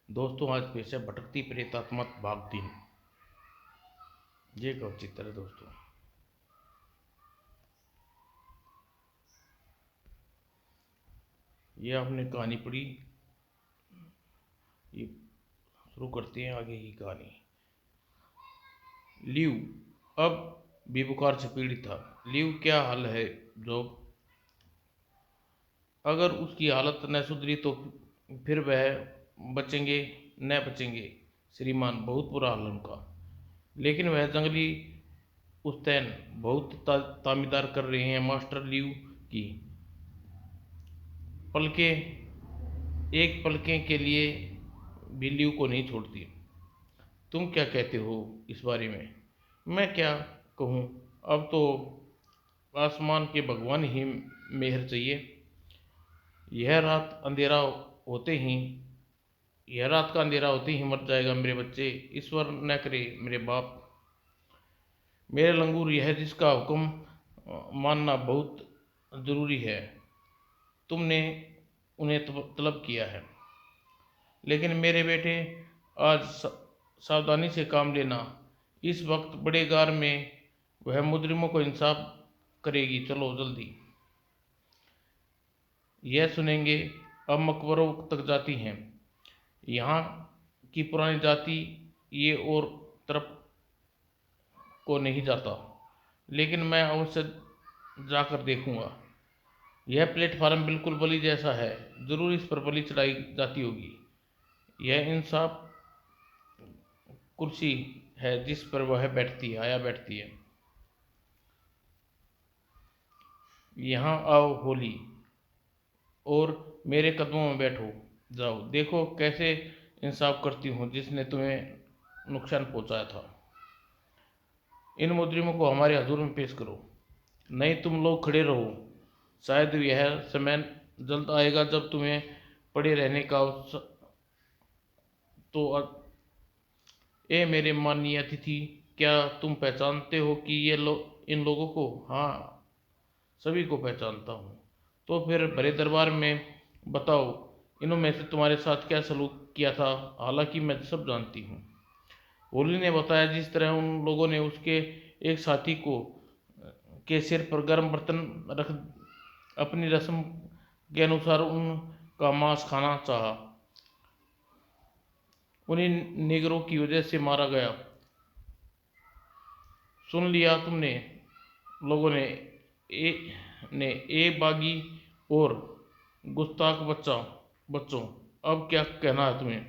दोस्तों आज पेश है भटकती प्रेतात्मा भाग 3। ये कब चित्र है दोस्तों। ये आपने कहानी पढ़ी, ये शुरू करते हैं आगे की कहानी। ल्यू अब भी बुखार से पीड़ित था। ल्यू क्या हाल है जॉब? अगर उसकी हालत न सुधरी तो फिर वह बचेंगे न बचेंगे श्रीमान, बहुत बुरा हाल उनका। लेकिन वह जंगली उस्तैन बहुत तामीदार कर रहे हैं मास्टर ल्यू की। पलकें एक पलके के लिए भी ल्यू को नहीं छोड़ती। तुम क्या कहते हो इस बारे में? मैं क्या कहूँ, अब तो आसमान के भगवान ही मेहर चाहिए। यह रात अंधेरा होते ही यह रात का अंधेरा होते ही मर जाएगा मेरे बच्चे। ईश्वर न करे मेरे बाप। मेरे लंगूर, यह जिसका हुक्म मानना बहुत ज़रूरी है। तुमने उन्हें तलब किया है, लेकिन मेरे बेटे आज सावधानी से काम लेना। इस वक्त बड़े गार में वह मुजरिमों को इंसाफ करेगी। चलो जल्दी। यह सुनेंगे अब मकबरों तक जाती हैं यहाँ की पुरानी जाति। ये और तरफ को नहीं जाता, लेकिन मैं अवश्य जाकर देखूंगा। यह प्लेटफार्म बिल्कुल बलि जैसा है, जरूर इस पर बलि चढ़ाई जाती होगी। यह इंसाफ कुर्सी है जिस पर वह बैठती है, आया बैठती है। यहाँ आओ होली, और मेरे कदमों में बैठो। जाओ देखो कैसे इंसाफ करती हूँ जिसने तुम्हें नुकसान पहुँचाया था। इन मुजरिमों को हमारे हजूर में पेश करो। नहीं, तुम लोग खड़े रहो। शायद यह समय जल्द आएगा जब तुम्हें पड़े रहने का तो ए मेरे माननीय अतिथि, क्या तुम पहचानते हो कि इन लोगों को? हाँ, सभी को पहचानता हूँ। तो फिर भरे दरबार में बताओ, इन्होंने से तुम्हारे साथ क्या सलूक किया था? हालांकि मैं सब जानती हूँ। होली ने बताया जिस तरह उन लोगों ने उसके एक साथी को के सिर पर गर्म बर्तन रख अपनी रस्म के अनुसार उनका मांस खाना चाहा। उन्हीं निगरों की वजह से मारा गया। सुन लिया तुमने लोगों ने? ए बागी और गुस्ताख बच्चों, अब क्या कहना है तुम्हें?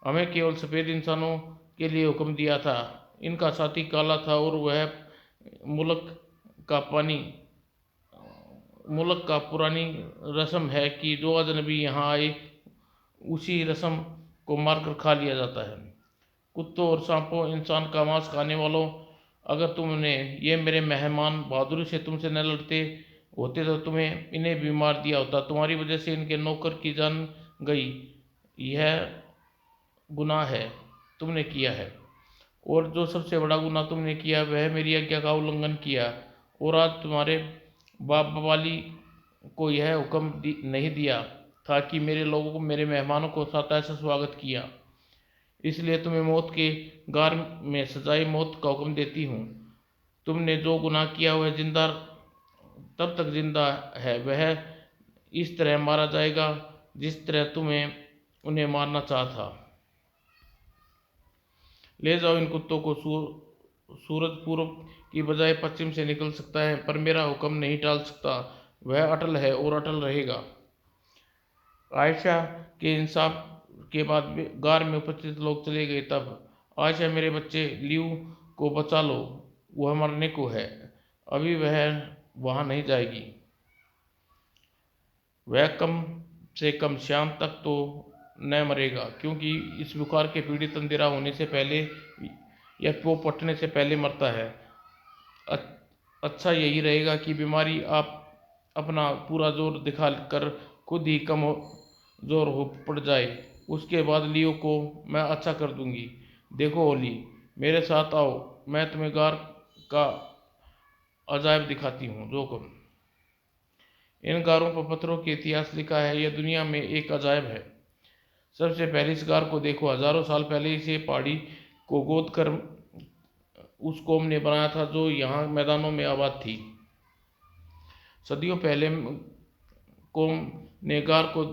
हमें केवल सफ़ेद इंसानों के लिए हुक्म दिया था। इनका साथी काला था और वह मुल्क का पानी मुल्क का पुरानी रस्म है कि जो अजनबी यहाँ आए उसी रस्म को मारकर खा लिया जाता है। कुत्तों और सांपों, इंसान का मांस खाने वालों, अगर तुमने ये मेरे मेहमान बहादुरी से तुमसे न लड़ते होते तो तुम्हें इन्हें भी मार दिया होता। तुम्हारी वजह से इनके नौकर की जान गई। यह गुनाह है तुमने किया है, और जो सबसे बड़ा गुनाह तुमने किया वह मेरी आज्ञा का उल्लंघन किया। और आज तुम्हारे बाप वाली को यह हुक्म नहीं दिया था कि मेरे लोगों को, मेरे मेहमानों को साथ ऐसा स्वागत किया। इसलिए तुम्हें मौत के गार में सजाई मौत का हुक्म देती हूँ। तुमने जो गुनाह किया वह जिंदा तब तक जिंदा है, वह इस तरह मारा जाएगा जिस तरह तुम्हें उन्हें मारना चाहा था। ले जाओ इन कुत्तों को। सूरज पूर्व की बजाय पश्चिम से निकल सकता है, पर मेरा हुक्म नहीं टाल सकता। वह अटल है और अटल रहेगा। आयशा के इंसाफ के बाद गार में उपस्थित लोग चले गए। तब आयशा, मेरे बच्चे ल्यू को बचा लो, वह मरने को है। अभी वह वहाँ नहीं जाएगी। वह कम से कम शाम तक तो न मरेगा, क्योंकि इस बुखार के पीड़ित अंधेरा होने से पहले या वो पटने से पहले मरता है। अच्छा यही रहेगा कि बीमारी आप अपना पूरा जोर दिखा कर खुद ही कम जोर हो पड़ जाए। उसके बाद लियो को मैं अच्छा कर दूंगी। देखो होली, मेरे साथ आओ, मैं तुम्हें गार का अजायब दिखाती हूँ। जो कम इन गारों पर पत्थरों के इतिहास लिखा है, यह दुनिया में एक अजायब है। सबसे पहले इस गार को देखो, हजारों साल पहले इसे पहाड़ी को गोद कर उस कौम ने बनाया था जो यहाँ मैदानों में आबाद थी। सदियों पहले कौम ने गार को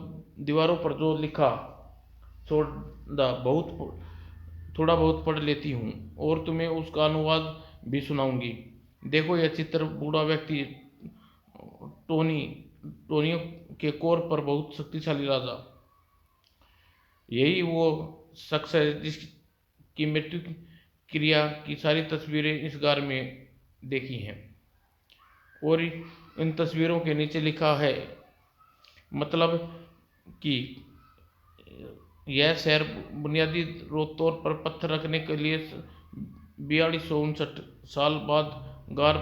दीवारों पर जो लिखा छोड़ा थोड़ा बहुत पढ़ लेती हूँ और तुम्हें उसका अनुवाद भी सुनाऊंगी। देखो यह चित्र, बूढ़ा व्यक्ति टोनी टोनियो के कोर पर बहुत शक्तिशाली राजा। यही वो शख्स है जिसकी मृत्यु क्रिया की सारी तस्वीरें इस गार में देखी हैं। और इन तस्वीरों के नीचे लिखा है, मतलब कि यह शहर बुनियादी तौर पर पत्थर रखने के लिए 4259 साल बाद गार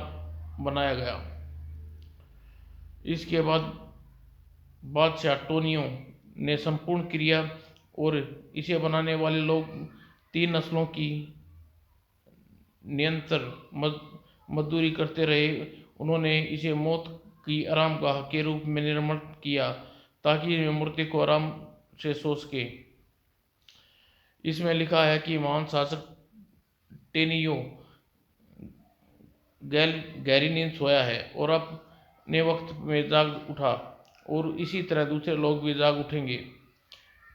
बनाया गया। इसके बाद बादशाह टोनियो ने संपूर्ण क्रिया और इसे बनाने वाले लोग 3 नस्लों की निरंतर मजदूरी करते रहे। उन्होंने इसे मौत की आरामगाह के रूप में निर्माण किया ताकि मूर्ति को आराम से सो सके। इसमें लिखा है कि महान शासक टेनियो गहरी नींद सोया है और अपने वक्त में जाग उठा, और इसी तरह दूसरे लोग भी जाग उठेंगे।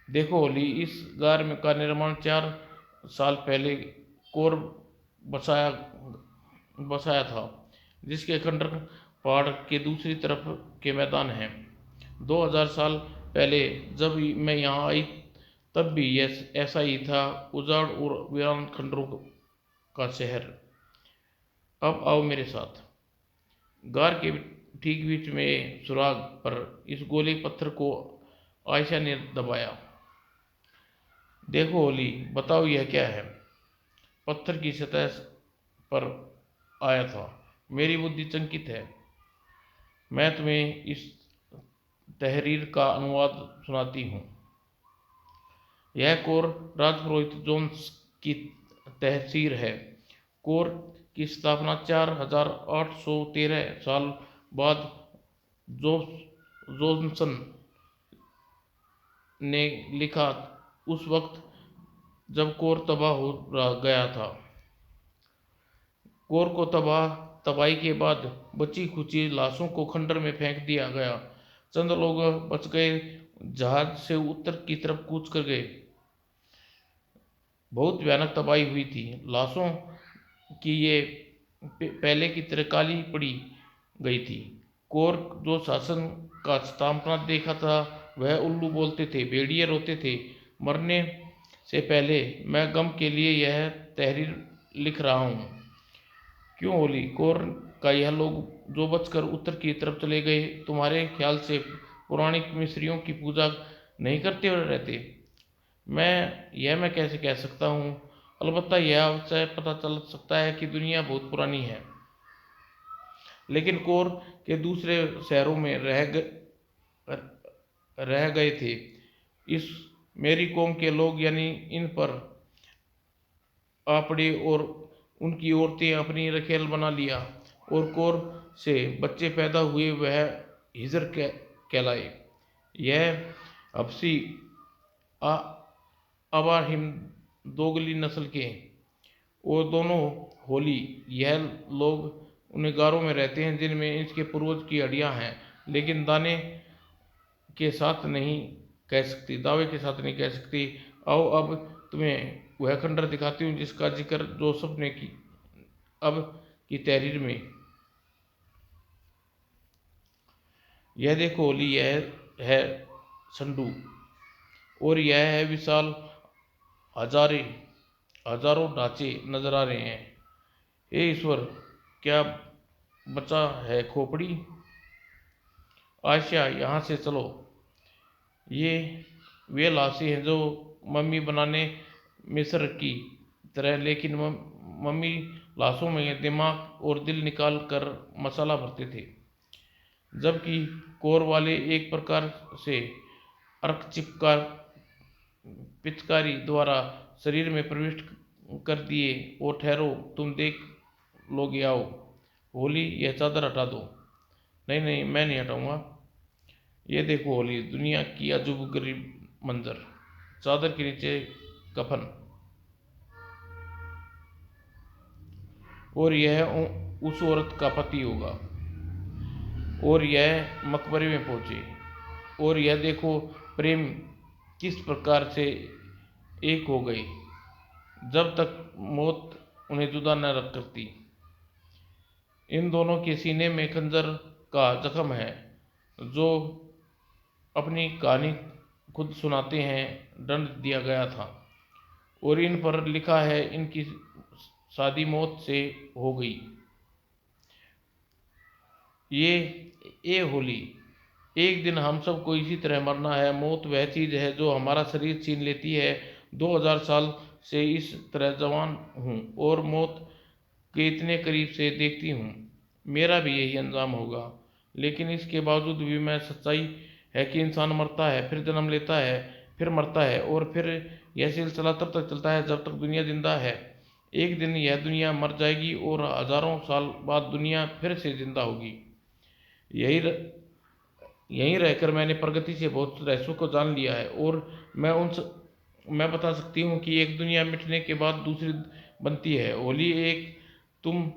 देखो होली, इस गार में का निर्माण 4 साल पहले कोर बसाया था, जिसके खंडर पहाड़ के दूसरी तरफ के मैदान हैं। 2000 साल पहले जब मैं यहाँ आई तब भी यह ऐसा ही था, उजाड़ और वीरान खंडरों का शहर। अब आओ मेरे साथ। गार के ठीक बीच में सुराग पर इस गोले पत्थर को आयशा ने दबाया। देखो होली, बताओ यह क्या है? पत्थर की सतह पर आया था। मेरी बुद्धि चंकित है। मैं तुम्हें इस तहरीर का अनुवाद सुनाती हूँ। यह कोर राजपुरोहित जोन्स की तहसीर है। कोर की स्थापना 4813 साल बाद जोन्सन ने लिखा, उस वक्त जब कोर तबाह हो गया था। कोर को तबाही के बाद बची खुची लाशों को खंडर में फेंक दिया गया। चंद लोग बच गए, जहाज से उत्तर की तरफ कूच कर गए। बहुत भयानक तबाही हुई थी। लाशों की ये पहले की तरह काली पड़ी गई थी। कोर जो शासन का स्थापना देखा था, वह उल्लू बोलते थे, भेड़िए रोते थे। मरने से पहले मैं गम के लिए यह तहरीर लिख रहा हूँ। क्यों होली? कोर का यह लोग जो बचकर उत्तर की तरफ चले गए, तुम्हारे ख्याल से पौराणिक मिस्रियों की पूजा नहीं करते रहते? मैं कैसे कह सकता हूँ? अलबत्ता यह अवश्य पता चल सकता है कि दुनिया बहुत पुरानी है। लेकिन कोर के दूसरे शहरों में रह गए थे इस मेरी कौम के लोग, यानी इन पर आ पड़े और उनकी औरतें अपनी रखेल बना लिया, और कोर से बच्चे पैदा हुए, वह हिजर कहलाए। यह हबसी अबारहिम दोगली नस्ल के और दोनों होली, यह लोग उन गारों में रहते हैं जिनमें इसके पूर्वज की हड्डियां हैं, लेकिन दावे के साथ नहीं कह सकती। आओ अब तुम्हें वह खंडर दिखाती हूँ जिसका जिक्र जोसेफ ने अब की तहरीर में। यह देखो होली, यह है संडू, और यह है विशाल। हजारों ढांचे नजर आ रहे हैं। हे ईश्वर, क्या बचा है खोपड़ी? आयशा, यहाँ से चलो। ये वे लाशें हैं जो मम्मी बनाने मिस्र की तरह, लेकिन मम्मी लाशों में दिमाग और दिल निकाल कर मसाला भरते थे, जबकि कोर वाले एक प्रकार से अर्क चिपका पिचकारी द्वारा शरीर में प्रविष्ट कर दिए। और ठहरो, तुम देख लोगे। आओ होली, यह चादर हटा दो। नहीं, मैं नहीं हटाऊंगा। ये देखो होली, दुनिया की अजूब गरीब मंजर। चादर के नीचे कफन। और यह उस औरत का पति होगा। और यह मकबरे में पहुंचे, और यह देखो प्रेम किस प्रकार से एक हो गई, जब तक मौत उन्हें जुदा न रख करती। इन दोनों के सीने में खंजर का जख्म है, जो अपनी कहानी खुद सुनाते हैं दंड दिया गया था, और इन पर लिखा है इनकी शादी मौत से हो गई। ये होली, एक दिन हम सबको इसी तरह मरना है। मौत वह चीज़ है जो हमारा शरीर छीन लेती है। 2000 साल से इस तरह जवान हूँ और मौत के इतने करीब से देखती हूँ, मेरा भी यही अंजाम होगा। लेकिन इसके बावजूद भी मैं सच्चाई है कि इंसान मरता है, फिर जन्म लेता है, फिर मरता है, और फिर यह सिलसिला तब तक चलता है जब तक दुनिया जिंदा है। एक दिन यह दुनिया मर जाएगी और हजारों साल बाद दुनिया फिर से जिंदा होगी। यहीं रहकर मैंने प्रगति से बहुत रहस्यों को जान लिया है, और मैं बता सकती हूँ कि एक दुनिया मिटने के बाद दूसरी बनती है। होली एक तुम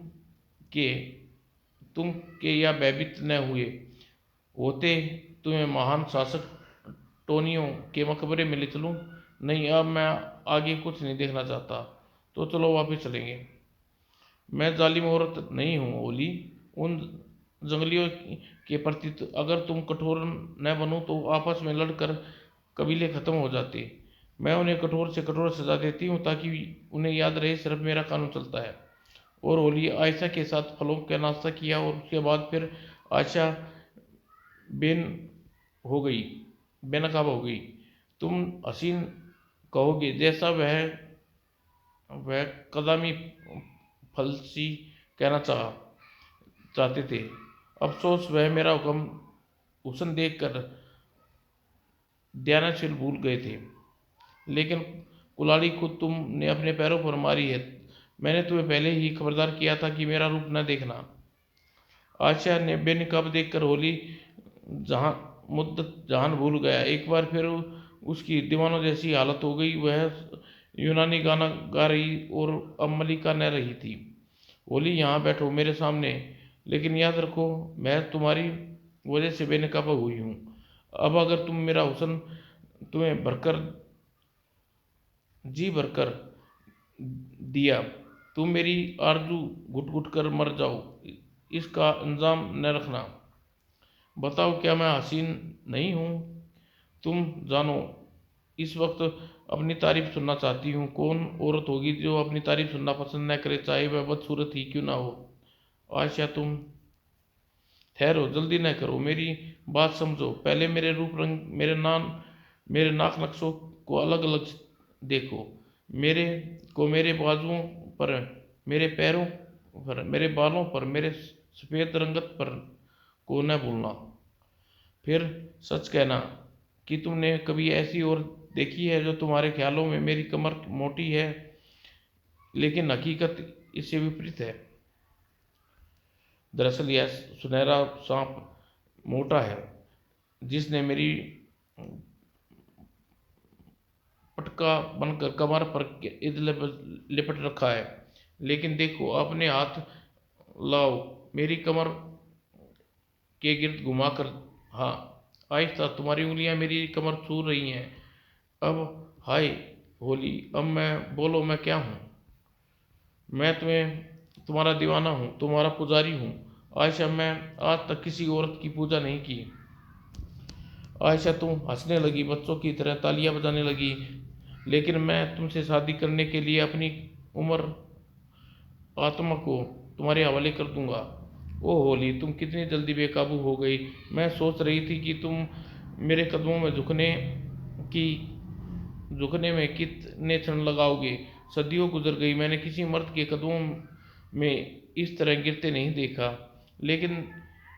के या भयभीत न हुए होते तुम्हें महान शासक टोनियो के मकबरे में ले चलूँ? नहीं, अब मैं आगे कुछ नहीं देखना चाहता। तो चलो वापस चलेंगे। मैं जालिम औरत नहीं हूँ ओली, उन जंगलियों के प्रति अगर तुम कठोर न बनो तो आपस में लड़कर कबीले खत्म हो जाते। मैं उन्हें कठोर से कठोर सजा देती हूँ ताकि उन्हें याद रहे सिर्फ मेरा कानून चलता है। और ओली आयशा के साथ फलों का नाश्ता किया, और उसके बाद फिर आयशा बेन हो गई, बेनकाब हो गई। तुम हसीन कहोगे जैसा वह कदामी फलसी कहना चाहते थे। अफसोस वह मेरा हुस्न देख कर ध्यानशील भूल गए थे। लेकिन कुल्हाड़ी खुद तुमने अपने पैरों पर मारी है। मैंने तुम्हें पहले ही खबरदार किया था कि मेरा रूप न देखना। आयशा ने बेनकाब देखकर होली मुद्दत जहान भूल गया। एक बार फिर उसकी दीवानों जैसी हालत हो गई। वह यूनानी गाना गा रही और अब मलिका न रही थी। होली यहाँ बैठो मेरे सामने, लेकिन याद रखो मैं तुम्हारी वजह से बेनकाब हुई हूँ। अब अगर तुम मेरा हुस्न तुम्हें जी भरकर दिया, तुम मेरी आरजू घुट घुट कर मर जाओ, इसका अंजाम न रखना। बताओ क्या मैं हसीन नहीं हूँ? तुम जानो, इस वक्त अपनी तारीफ सुनना चाहती हूँ। कौन औरत होगी जो अपनी तारीफ सुनना पसंद न करे, चाहे वह बदसूरत ही क्यों ना हो। आयशा तुम ठहरो, जल्दी न करो, मेरी बात समझो। पहले मेरे रूप रंग, मेरे नाक नक्शों को अलग अलग देखो। मेरे बाजुओं पर, मेरे पैरों पर, मेरे बालों पर, मेरे सफ़ेद रंगत पर को न भूलना। फिर सच कहना कि तुमने कभी ऐसी और देखी है जो तुम्हारे ख्यालों में मेरी कमर मोटी है, लेकिन हकीकत इससे विपरीत है। दरअसल यह सुनहरा सांप मोटा है, जिसने मेरी पटका बनकर कमर पर लिपट रखा है। लेकिन देखो, अपने हाथ लाओ मेरी कमर के गिर्द घुमाकर। हाँ, आहिस्ता, तुम्हारी उंगलियां मेरी कमर छू रही हैं। अब हाय होली, अब बोलो मैं क्या हूँ? मैं तुम्हारा दीवाना हूँ, तुम्हारा पुजारी हूँ। आयशा, मैं आज तक किसी औरत की पूजा नहीं की। आयशा तुम हंसने लगी, बच्चों की तरह तालियां बजाने लगी। लेकिन मैं तुमसे शादी करने के लिए अपनी उम्र आत्मा को तुम्हारे हवाले कर दूंगा। ओ होली, तुम कितनी जल्दी बेकाबू हो गई। मैं सोच रही थी कि तुम मेरे कदमों में झुकने में कितने क्षण लगाओगे। सदियों गुजर गई, मैंने किसी मर्द के कदमों में इस तरह गिरते नहीं देखा। लेकिन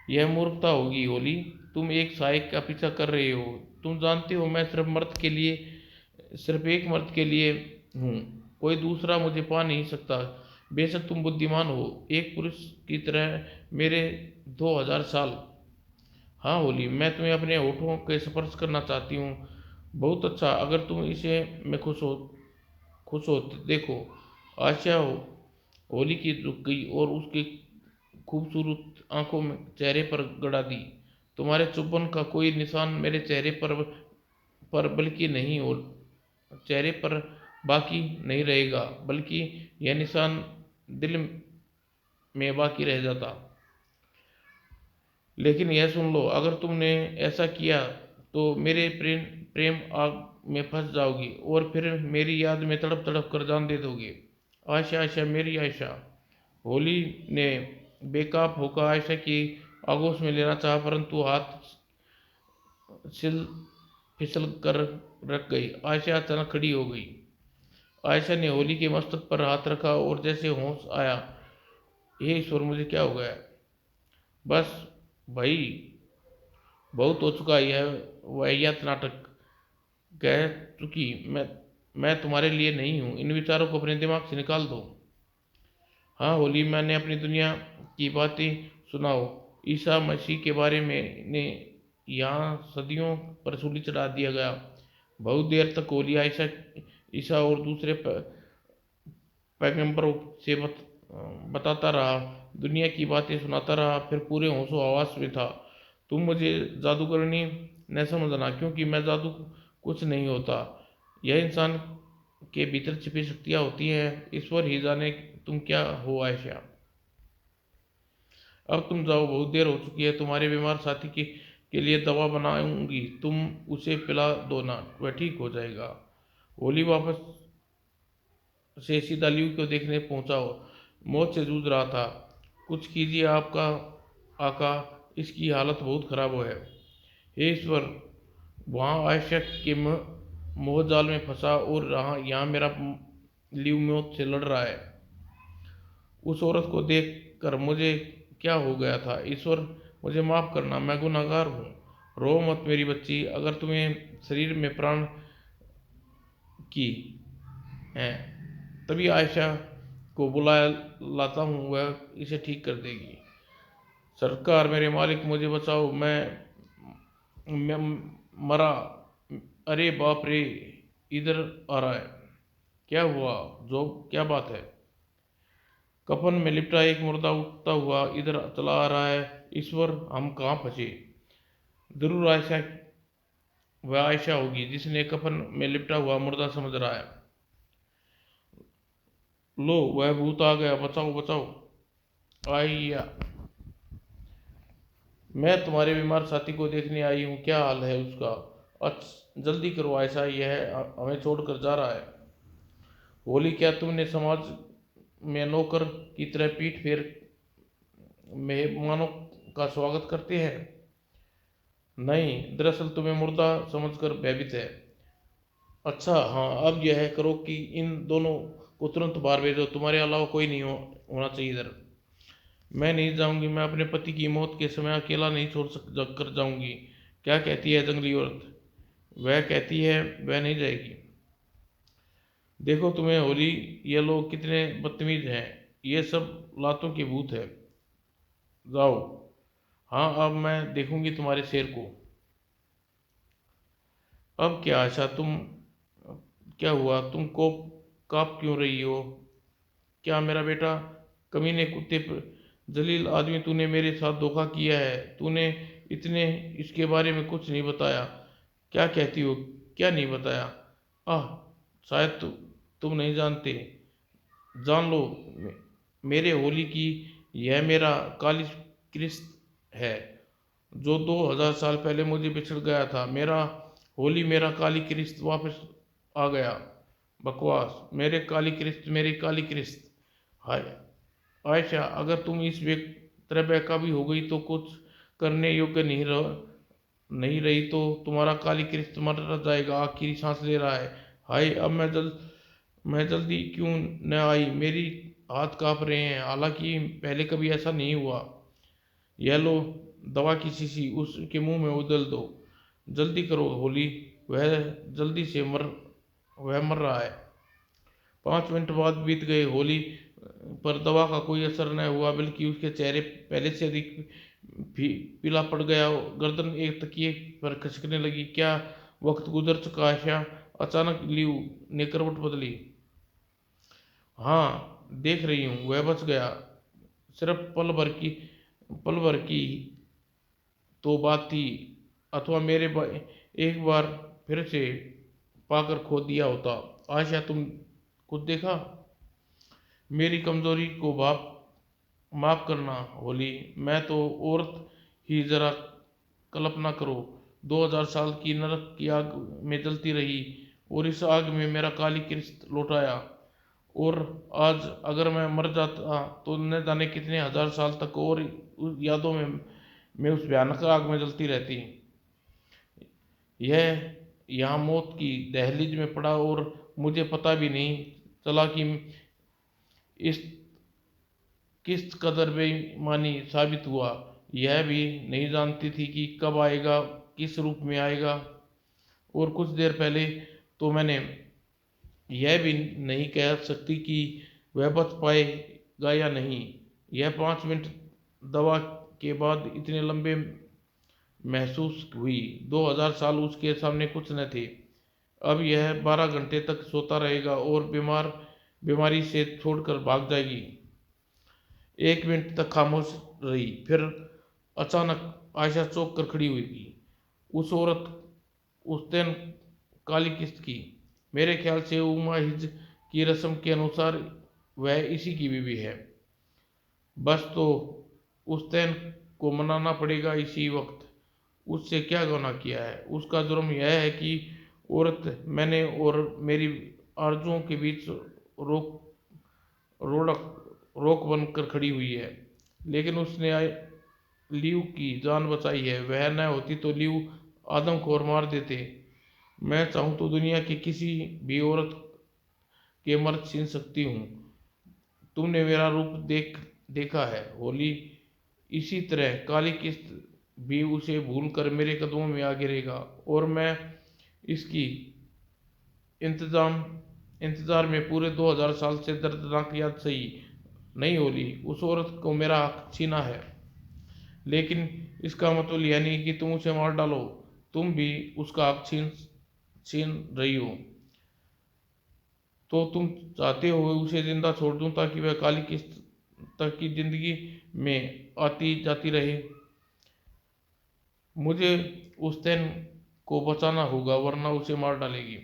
यह मूर्खता होगी होली, तुम एक साइक का पीछा कर रहे हो। तुम जानते हो मैं सिर्फ एक मर्द के लिए हूँ, कोई दूसरा मुझे पा नहीं सकता। बेशक तुम बुद्धिमान हो, एक पुरुष की तरह मेरे 2000 साल। हाँ होली, मैं तुम्हें अपने होठों के स्पर्श करना चाहती हूँ, बहुत अच्छा, अगर तुम इसे मैं खुश हो तो देखो। आशा होली की रुक गई और उसके खूबसूरत आंखों में चेहरे पर गड़ा दी। तुम्हारे चुप्पन का कोई निशान मेरे चेहरे पर बल्कि नहीं, और चेहरे पर बाकी नहीं रहेगा, बल्कि यह निशान दिल में बाकी रह जाता। लेकिन यह सुन लो, अगर तुमने ऐसा किया तो मेरे प्रेम प्रेम आग में फंस जाओगी और फिर मेरी याद में तड़प तड़प कर जान दे दोगे। आयशा, आयशा, मेरी आयशा। होली ने बेकाब होकर आयशा की आगोश में लेना चाहा, परंतु हाथ सिल फिसल कर रख गई। आयशा अचानक खड़ी हो गई। आयशा ने होली के मस्तक पर हाथ रखा और जैसे होश आया, हे ईश्वर, मुझे क्या हो गया? बस भाई, बहुत हो चुका यह वाहियात नाटक। कह चुकी मैं तुम्हारे लिए नहीं हूँ। इन विचारों को अपने दिमाग से निकाल दो। हाँ होली, मैंने अपनी दुनिया की बातें सुनाओ। ईसा मसीह के बारे में ने यहाँ सदियों पर सूली चढ़ा दिया गया। बहुत देर तक होली ईसा ईसा और दूसरे पैगंबरों से बताता रहा, दुनिया की बातें सुनाता रहा, फिर पूरे होशो हवास में था। तुम मुझे जादूगरनी न समझना, क्योंकि मैं जादू कुछ नहीं होता। यह इंसान के भीतर छिपी शक्तियाँ होती हैं, ईश्वर ही जाने तुम क्या हो आयशा। अब तुम जाओ, बहुत देर हो चुकी है। तुम्हारे बीमार साथी के लिए दवा बनाऊंगी, तुम उसे पिला दो ना, वह ठीक हो जाएगा। होली वापस से सीधा ल्यू को देखने पहुंचा हो, मौत से जूझ रहा था। कुछ कीजिए आपका आका, इसकी हालत बहुत खराब है। हे ईश्वर, वहाँ आयशा के मोहजाल में फंसा और रहा, यहाँ मेरा ल्यू मौत से लड़ रहा है। उस औरत को देख कर मुझे क्या हो गया था? ईश्वर, मुझे माफ़ करना, मैं गुनहगार हूँ। रो मत मेरी बच्ची, अगर तुम्हें शरीर में प्राण की है तभी आयशा को बुला लाता हूँ, वह इसे ठीक कर देगी। सरकार, मेरे मालिक, मुझे बचाओ, मैं मरा। अरे बाप रे, इधर आ रहा है। क्या हुआ जो? क्या बात है? कफन में लिपटा एक मुर्दा उठता हुआ इधर चला आ रहा है। ईश्वर, हम कहाँ फंसे? जरूर आयशा, वह आयशा होगी जिसने कफन में लिपटा हुआ मुर्दा समझ रहा है। लो, वह भूत आ गया, बचाओ बचाओ। आइया, मैं तुम्हारे बीमार साथी को देखने आई हूँ, क्या हाल है उसका? अच्छा जल्दी करो आयशा, यह हमें छोड़कर जा रहा है। होली, क्या तुमने समाज में नौकर की तरह पीठ फेर मेहमानों का स्वागत करते हैं? नहीं, दरअसल तुम्हें मुर्दा समझकर भयभीत है। अच्छा हाँ, अब यह करो कि इन दोनों को तुरंत बाहर भेजो, तुम्हारे अलावा कोई नहीं होना चाहिए इधर। मैं नहीं जाऊंगी, मैं अपने पति की मौत के समय अकेला नहीं छोड़ कर जाऊंगी। क्या कहती है जंगली औरत? वह कहती है वह नहीं जाएगी। देखो तुम्हें होली, ये लोग कितने बदतमीज हैं। ये सब लातों के भूत है। जाओ। हाँ, अब मैं देखूंगी तुम्हारे शेर को। अब क्या आशा, क्या हुआ? तुम को काँप क्यों रही हो? क्या मेरा बेटा? कमीने कुत्ते जलील आदमी, तूने मेरे साथ धोखा किया है। तूने इतने इसके बारे में कुछ नहीं बताया। क्या कहती हो? क्या नहीं बताया? आह, शायद तुम नहीं जानते। जान लो, मेरे होली की, यह मेरा काली क्रिस्त है जो 2000 साल पहले मुझे बिछड़ गया था। मेरा होली, मेरा काली क्रिस्त वापस आ गया। बकवास, मेरे काली क्रिस्त, मेरी काली क्रिस्त। हाय आयशा, अगर तुम इस तरह बेकाबी हो गई तो कुछ करने योग्य नहीं रही तो तुम्हारा काली क्रिस्त मर जाएगा, आखिरी सांस ले रहा है। हाय, अब मैं जल्दी क्यों न आई? मेरी हाथ कांप रहे हैं, हालांकि पहले कभी ऐसा नहीं हुआ। यह लो दवा की शीशी, उसके मुंह में उदल दो। जल्दी करो होली, वह जल्दी से वह मर रहा है। 5 मिनट बाद बीत गए। होली पर दवा का कोई असर न हुआ, बल्कि उसके चेहरे पहले से अधिक पीला पड़ गया। गर्दन एक तकिए पर खिसकने लगी। क्या वक्त गुजर चुका। आयशा अचानक लियू ने करवट बदली। हाँ देख रही हूँ, वह बच गया। सिर्फ पल भर की तो बात थी, अथवा एक बार फिर से पाकर खो दिया होता। आयशा तुम कुछ देखा? मेरी कमजोरी को माफ करना होली, मैं तो औरत ही, जरा कल्पना करो 2000 साल की नरक की आग में जलती रही और इस आग में मेरा काली कृष्ण लौटाया। और आज अगर मैं मर जाता तो न जाने कितने हजार साल तक और उस यादों में मैं उस भयानक आग में जलती रहती। यह यहाँ मौत की दहलीज में पड़ा और मुझे पता भी नहीं चला कि इस किस कदर बेईमानी साबित हुआ। यह भी नहीं जानती थी कि कब आएगा, किस रूप में आएगा। और कुछ देर पहले तो मैंने यह भी नहीं कह सकती कि वह बच पाएगा या नहीं। यह 5 मिनट दवा के बाद इतने लंबे महसूस हुई। 2000 साल उसके सामने कुछ न थे। अब यह 12 घंटे तक सोता रहेगा और बीमारी से छोड़कर भाग जाएगी। 1 मिनट तक खामोश रही, फिर अचानक आयशा चौंक कर खड़ी हुई। उस औरत, उस दिन काली किस्त की, मेरे ख्याल से उमा हिज की रस्म के अनुसार वह इसी की बीवी है। बस तो उस दिन को मनाना पड़ेगा इसी वक्त। उससे क्या गुनाह किया है? उसका जुर्म यह है कि औरत मैंने और मेरी आरजुओं के बीच रोक बनकर खड़ी हुई है। लेकिन उसने लियू की जान बचाई है। वह न होती तो लियू आदम को और मार देते। मैं चाहूँ तो दुनिया की किसी भी औरत के मर्द छीन सकती हूँ। तुमने मेरा रूप देखा है होली। इसी तरह काली किस्त भी उसे भूल कर मेरे कदमों में आ गिरेगा और मैं इसकी इंतजार में पूरे 2000 साल से दर्दनाक याद सही नहीं होली। उस औरत को मेरा हक छीना है, लेकिन इसका मतलब यह नहीं कि तुम उसे मार डालो। तुम भी उसका हक छीन रही हो। तो तुम चाहते हो उसे जिंदा छोड़ दूं ताकि वह काली किस्त तक की जिंदगी में आती जाती रहे। मुझे उस दिन को बचाना होगा, वरना उसे मार डालेगी।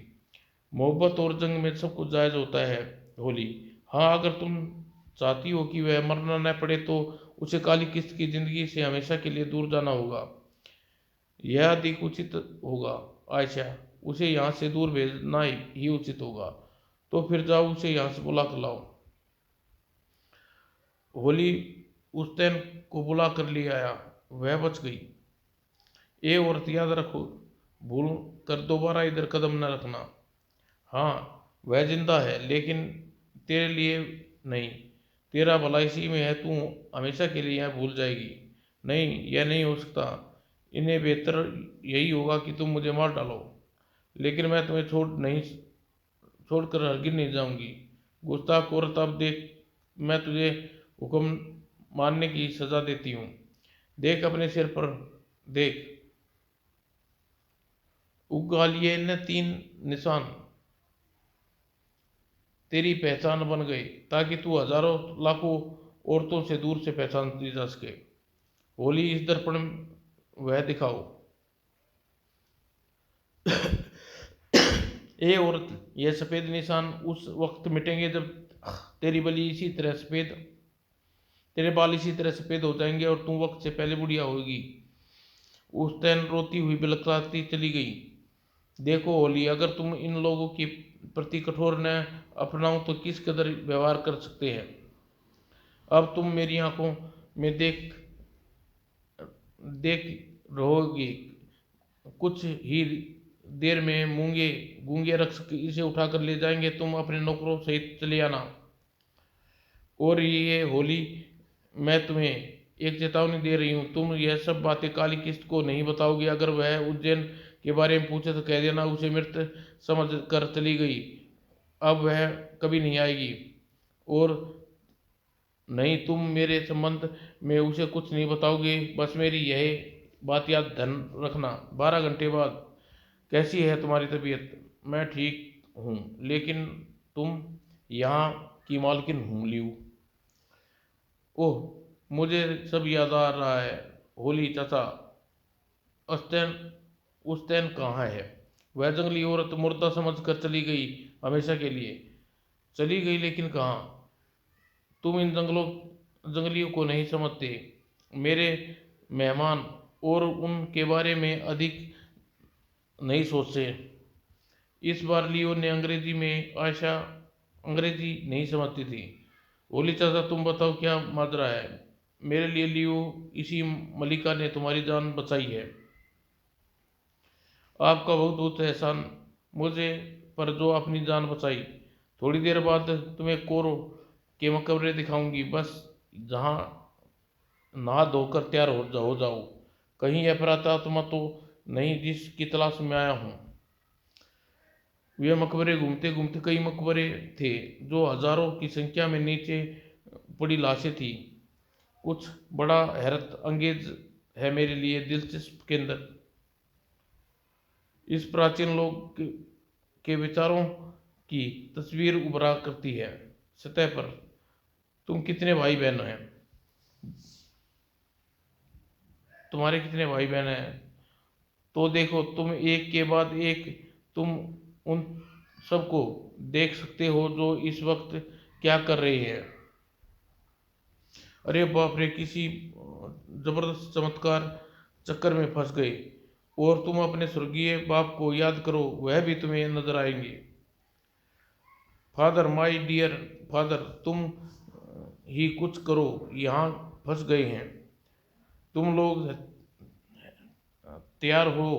मोहब्बत और जंग में सब कुछ जायज होता है होली। हाँ अगर तुम चाहती हो कि वह मरना न पड़े तो उसे काली किस्त की जिंदगी से हमेशा के लिए दूर जाना होगा। यह अधिक उचित होगा आयशा। उसे यहाँ से दूर भेजना ही उचित होगा। तो फिर जाओ उसे यहाँ से बुला कर लाओ। होली उस दिन को बुला कर ले आया। वह बच गई। ए औरत याद रखो, भूल कर दोबारा इधर कदम न रखना। हाँ वह जिंदा है, लेकिन तेरे लिए नहीं। तेरा भला इसी में है, तू हमेशा के लिए यह भूल जाएगी। नहीं, यह नहीं हो सकता। इन्हें बेहतर यही होगा कि तुम मुझे मार डालो, लेकिन मैं तुम्हें छोड़कर हरगिज नहीं जाऊंगी। गुस्ताख औरत, अब देख, मैं तुझे हुक्म मानने की सजा देती हूँ। देख अपने सिर पर, देख, उगा लिए न 3 निशान। तेरी पहचान बन गई ताकि तू हजारों लाखों औरतों से दूर से पहचान दी जा सके। होली इस दर्पण वह दिखाओ। ए औरत, यह सफेद निशान उस वक्त मिटेंगे जब तेरी बली इसी तरह सफेद तेरे बाल इसी तरह सफेद हो जाएंगे और तू वक्त से पहले बुढ़िया होगी। उस दिन रोती हुई बिलखलाती चली गई। देखो होली, अगर तुम इन लोगों के प्रति कठोर न अपनाओ तो किस कदर व्यवहार कर सकते हैं। अब तुम मेरी आंखों में देख देख रहोगे। कुछ ही देर में मूंगे गूंगे रख इसे उठाकर ले जाएंगे। तुम अपने नौकरों सहित चले आना। और ये होली, मैं तुम्हें एक चेतावनी दे रही हूँ, तुम यह सब बातें काली किस्त को नहीं बताओगे। अगर वह उज्जैन के बारे में पूछे तो कह देना उसे मृत समझ कर चली गई। अब वह कभी नहीं आएगी। और नहीं, तुम मेरे संबंध में उसे कुछ नहीं बताओगे। बस मेरी यह बात याद धन रखना। 12 घंटे बाद कैसी है तुम्हारी तबीयत? मैं ठीक हूँ, लेकिन तुम यहाँ की मालकिन हूँ लियो। ओह, मुझे सब याद आ रहा है। होली चाचा, उस्तैन उस्तैन कहाँ है? वह जंगली औरत मुर्दा समझकर चली गई, हमेशा के लिए चली गई, लेकिन कहाँ? तुम इन जंगलियों को नहीं समझते, मेरे मेहमान, और उनके बारे में अधिक नहीं सोचते। इस बार लियो ने अंग्रेजी में, आयशा अंग्रेजी नहीं समझती थी। ओली चाचा, तुम बताओ क्या माजरा है? मेरे लिए लियो, इसी मलिका ने तुम्हारी जान बचाई है। आपका बहुत बहुत एहसान मुझे पर, जो अपनी जान बचाई। थोड़ी देर बाद तुम्हें कोरो के मकबरे दिखाऊंगी, बस जहाँ नहा धोकर तैयार हो जाओ। कहीं अपराध आत्मा तो नहीं जिसकी तलाश में आया हूँ। वे मकबरे घूमते घूमते, कई मकबरे थे जो हजारों की संख्या में नीचे पड़ी लाशें थी। कुछ बड़ा हैरत अंगेज है मेरे लिए दिलचस्प केंद्र। इस प्राचीन लोग के विचारों की तस्वीर उभरा करती है सतह पर। तुम कितने भाई बहन हैं? तुम्हारे कितने भाई बहन हैं? तो देखो, तुम एक के बाद एक, तुम उन सबको देख सकते हो जो इस वक्त क्या कर रहे हैं। अरे बाप रे, किसी जबरदस्त चमत्कार चक्कर में फंस गए। और तुम अपने स्वर्गीय बाप को याद करो, वह भी तुम्हें नजर आएंगे। फादर, माय डियर फादर, तुम ही कुछ करो, यहाँ फंस गए हैं। तुम लोग तैयार हो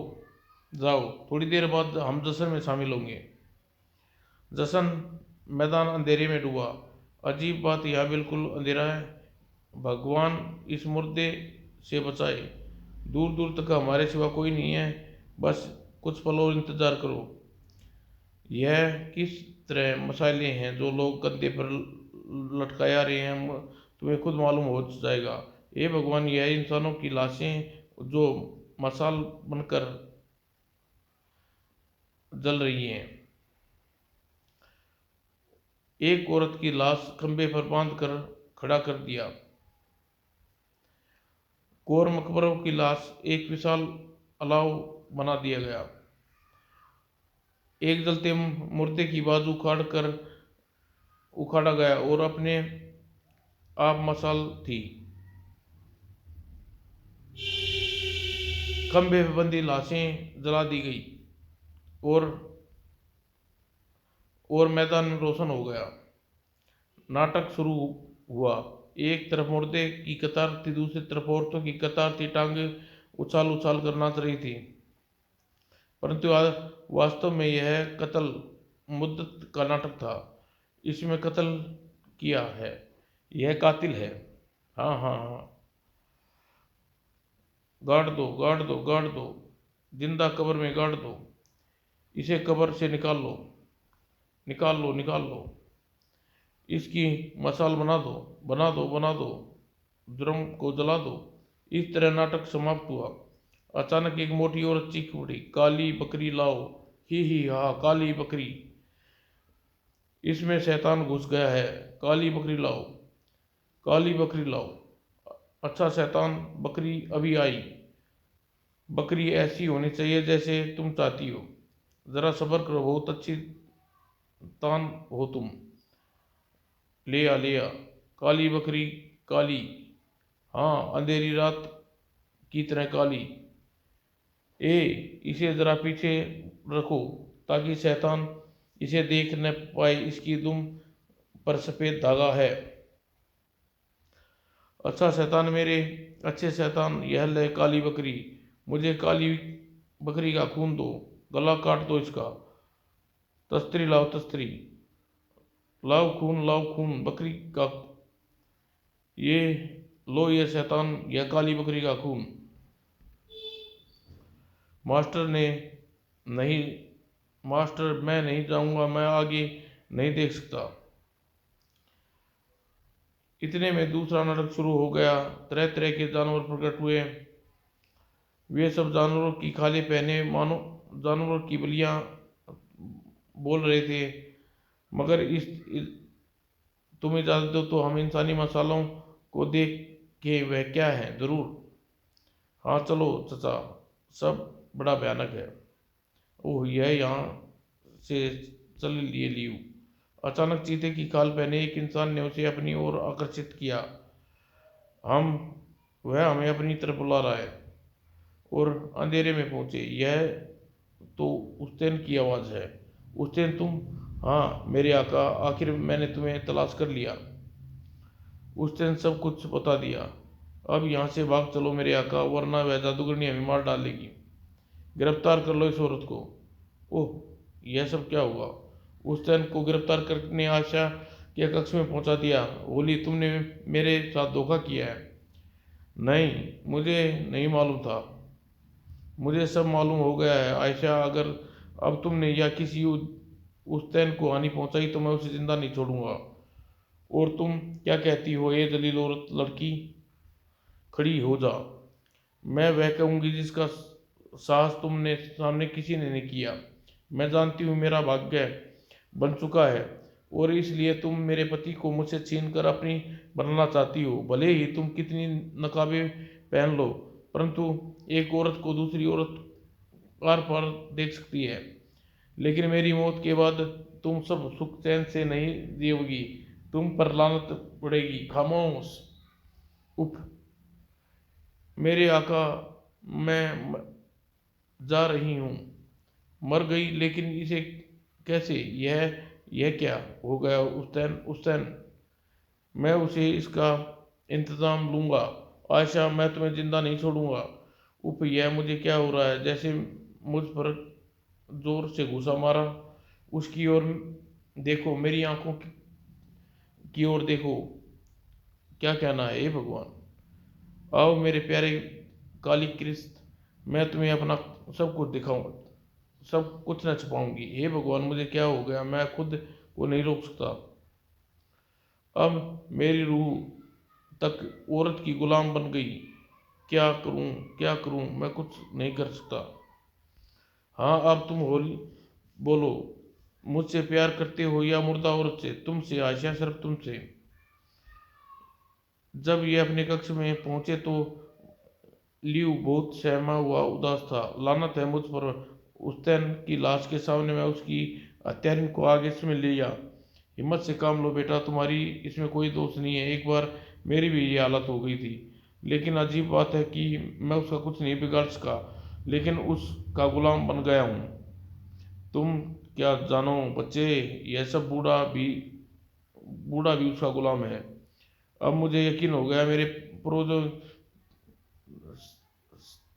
जाओ, थोड़ी देर बाद हम जश्न में शामिल होंगे। जश्न मैदान अंधेरे में डूबा। अजीब बात, यह बिल्कुल अंधेरा है। भगवान इस मुर्दे से बचाए। दूर दूर तक हमारे सिवा कोई नहीं है। बस कुछ पल और इंतजार करो। यह किस तरह मसाले हैं जो लोग कंधे पर लटकाए आ रहे हैं, तुम्हें खुद मालूम हो जाएगा। हे भगवान, यह इंसानों की लाशें जो मसाल बनकर जल रही हैं। एक औरत की लाश खंबे पर बांध कर खड़ा कर दिया। कोर मकबरों की लाश एक विशाल अलाव बना दिया गया। एक जलते मुर्दे की बाजू उखाड़ा गया और अपने आप मसाल थी। खंबे पर बंधी लाशें जला दी गई और मैदान में रोशन हो गया। नाटक शुरू हुआ। एक तरफ मुर्दे की कतार थी, दूसरी तरफ औरतों की कतार थी। टांगे उछाल उछाल कर नाच रही थी। परंतु वास्तव में यह कत्ल मुद्दत का नाटक था। इसमें कत्ल किया है, यह कातिल है। हाँ हाँ हाँ, गाड़ दो गाड़ दो गाड़ दो, जिंदा कब्र में गाड़ दो। इसे कब्र से निकाल लो, निकाल लो निकाल लो। इसकी मसाल बना दो बना दो बना दो, जुर्म को जला दो। इस तरह नाटक समाप्त हुआ। अचानक एक मोटी औरत चीख उठी, काली बकरी लाओ। ही हा, काली बकरी, इसमें शैतान घुस गया है। काली बकरी लाओ, काली बकरी लाओ। अच्छा शैतान, बकरी अभी आई। बकरी ऐसी होनी चाहिए जैसे तुम चाहती हो। जरा सब्र करो, बहुत अच्छी तान हो तुम। ले आ ले आ, काली बकरी काली, हाँ अंधेरी रात की तरह काली। ए, इसे जरा पीछे रखो ताकि शैतान इसे देख न पाए। इसकी दुम पर सफेद धागा है। अच्छा शैतान, मेरे अच्छे शैतान, यह ले काली बकरी। मुझे काली बकरी का खून दो, गला काट दो इसका। तस्तरी लाओ तस्तरी, लाओ खून बकरी का। ये लो, ये शैतान, यह काली बकरी का खून। मास्टर ने नहीं, मास्टर मैं नहीं जाऊंगा, मैं आगे नहीं देख सकता। इतने में दूसरा नाटक शुरू हो गया। तरह तरह के जानवर प्रकट हुए। वे सब जानवरों की खाली पहने मानो जानवरों की बलियां बोल रहे थे, मगर तुम इजाज़त दो तो हम इंसानी मसालों को देख के वह क्या है ज़रूर। हाँ चलो चचा, सब बड़ा भयानक है। ओह, यह यहाँ से चल लिए लियू। अचानक चीते की खाल पहने एक इंसान ने उसे अपनी ओर आकर्षित किया। हम वह हमें अपनी तरफ बुला रहा है। और अंधेरे में पहुंचे। यह तो उस्तैन की आवाज़ है। उस्तैन तुम? हाँ मेरे आका, आखिर मैंने तुम्हें तलाश कर लिया। उस्तैन सब कुछ बता दिया। अब यहाँ से भाग चलो मेरे आका, वरना वह जादूगरनी हमें मार डालेगी। गिरफ्तार कर लो इस औरत को। ओह, यह सब क्या हुआ? उस्तैन को गिरफ्तार करने आशा के कक्ष में पहुंचा दिया। बोली, तुमने मेरे साथ धोखा किया है। नहीं, मुझे नहीं मालूम था। मुझे सब मालूम हो गया है आयशा। अगर अब तुमने या किसी उस्तैन को हानि पहुंचाई तो मैं उसे जिंदा नहीं छोड़ूंगा। और तुम क्या कहती हो ये जलील औरत लड़की? खड़ी हो जा। मैं वह कहूंगी जिसका साहस तुमने सामने किसी ने नहीं किया। मैं जानती हूँ मेरा भाग्य बन चुका है, और इसलिए तुम मेरे पति को मुझसे छीन कर अपनी बनाना चाहती हो। भले ही तुम कितनी नकाबें पहन लो, परंतु एक औरत को दूसरी औरत आर पार देख सकती है। लेकिन मेरी मौत के बाद तुम सब सुख चैन से नहीं जियोगी। तुम पर लानत पड़ेगी। खामोश। उफ, मेरे आका, मैं जा रही हूँ। मर गई? लेकिन इसे कैसे? यह क्या हो गया? उस्तैन, उस्तैन, मैं उसे इसका इंतजाम लूंगा। आयशा, मैं तुम्हें जिंदा नहीं छोड़ूंगा। उफ, यह मुझे क्या हो रहा है? जैसे मुझ पर जोर से घुसा मारा। उसकी ओर देखो, मेरी आंखों की ओर देखो। क्या कहना है? हे भगवान, आओ मेरे प्यारे काली कृष्ण, मैं तुम्हें अपना सब कुछ दिखाऊंगा, सब कुछ न छुपाऊंगी। हे भगवान, मुझे क्या हो गया? मैं खुद को नहीं रोक सकता। अब मेरी रूह तक औरत की गुलाम बन गई। क्या करूं, क्या करूं? मैं कुछ नहीं कर सकता। हाँ, अब तुम होली बोलो। मुझसे प्यार करते हो या मुर्दा औरत से? तुमसे आयशा, सिर्फ तुमसे। जब ये अपने कक्ष में पहुंचे तो लियू बहुत सहमा हुआ उदास था। लानत है मुझ पर। उस्तैन की लाश के सामने मैं उसकी हत्यारिन को आगे इसमें ले जा। हिम्मत से काम लो बेटा, तुम्हारी इसमें कोई दोष नहीं है। एक बार मेरी भी ये हालत हो गई थी, लेकिन अजीब बात है कि मैं उसका कुछ नहीं बिगाड़ सका, लेकिन उसका गुलाम बन गया हूँ। तुम क्या जानो बच्चे, यह सब बूढ़ा भी उसका गुलाम है। अब मुझे यकीन हो गया। मेरे पूर्वजों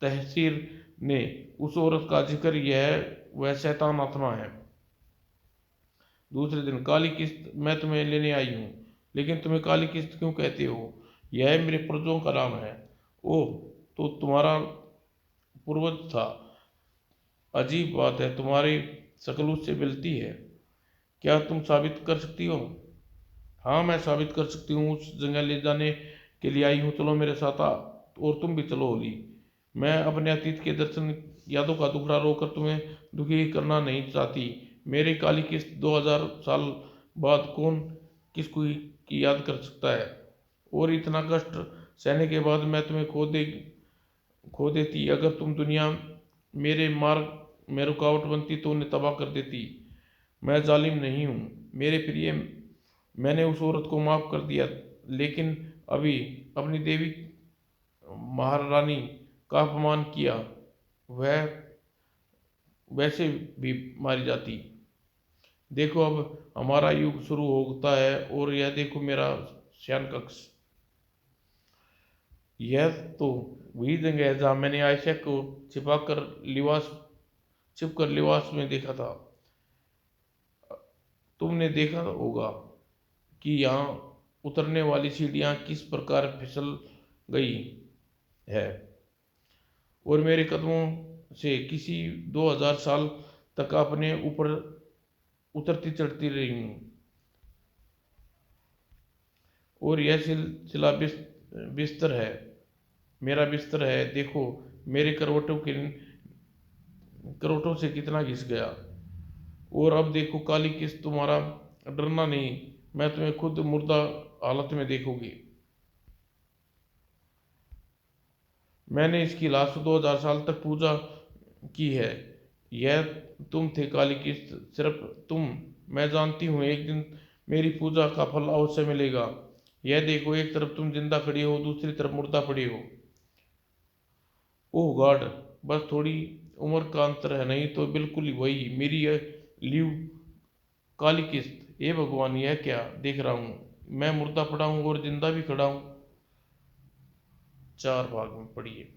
तहसीर ने उस औरत का जिक्र, यह वह शैतान आत्मा है। दूसरे दिन, काली किस्त, मैं तुम्हें लेने आई हूँ। लेकिन तुम्हें काली किस्त क्यों कहते हो? यह मेरे पूर्वजों का नाम है। ओह, तो तुम्हारा पूर्वज था। अजीब बात है, तुम्हारी शक्ल उससे मिलती है। क्या तुम साबित कर सकती हो? हाँ, मैं साबित कर सकती हूँ। उस जगह ले जाने के लिए आई हूँ। चलो मेरे साथ और तुम भी चलो होली। मैं अपने अतीत के दर्शन यादों का दुखड़ा रोकर तुम्हें दुखी करना नहीं चाहती। मेरी काली किस्त 2000 साल बाद कौन किसको की याद कर सकता है? और इतना कष्ट सहने के बाद मैं तुम्हें खो देती। अगर तुम दुनिया मेरे मार्ग में रुकावट बनती तो उन्हें तबाह कर देती। मैं जालिम नहीं हूँ मेरे प्रिय। मैंने उस औरत को माफ कर दिया, लेकिन अभी अपनी देवी महारानी का अपमान किया। वह वैसे भी मारी जाती। देखो, अब हमारा युग शुरू होता है, और यह देखो मेरा शयन कक्ष। यह तो वही जगह है जहाँ मैंने आयशा को छिप कर लिबास में देखा था। तुमने देखा होगा कि यहाँ उतरने वाली सीढ़ियाँ किस प्रकार फिसल गई है, और मेरे कदमों से किसी 2000 साल तक अपने ऊपर उतरती चढ़ती रही हूँ। और यह सिलसिला बिस्तर है, मेरा बिस्तर है। देखो मेरे करवटों के करोटों से कितना घिस गया। और अब देखो काली किस्त, तुम्हारा डरना नहीं, मैं तुम्हें खुद मुर्दा हालत में देखूंगी। मैंने इसकी लाश 2000 साल तक पूजा की है। यह तुम थे काली किस्त, सिर्फ तुम। मैं जानती हूँ एक दिन मेरी पूजा का फल अवश्य मिलेगा। यह देखो, एक तरफ तुम जिंदा खड़ी हो, दूसरी तरफ मुर्दा पड़ी हो। ओह गॉड, बस थोड़ी उम्र का अंतर है, नहीं तो बिल्कुल ही वही मेरी यह लीव काली किस्त। हे भगवान, यह क्या देख रहा हूँ, मैं मुर्दा पड़ा हूँ और जिंदा भी खड़ा हूँ। 4 भाग में पढ़िए।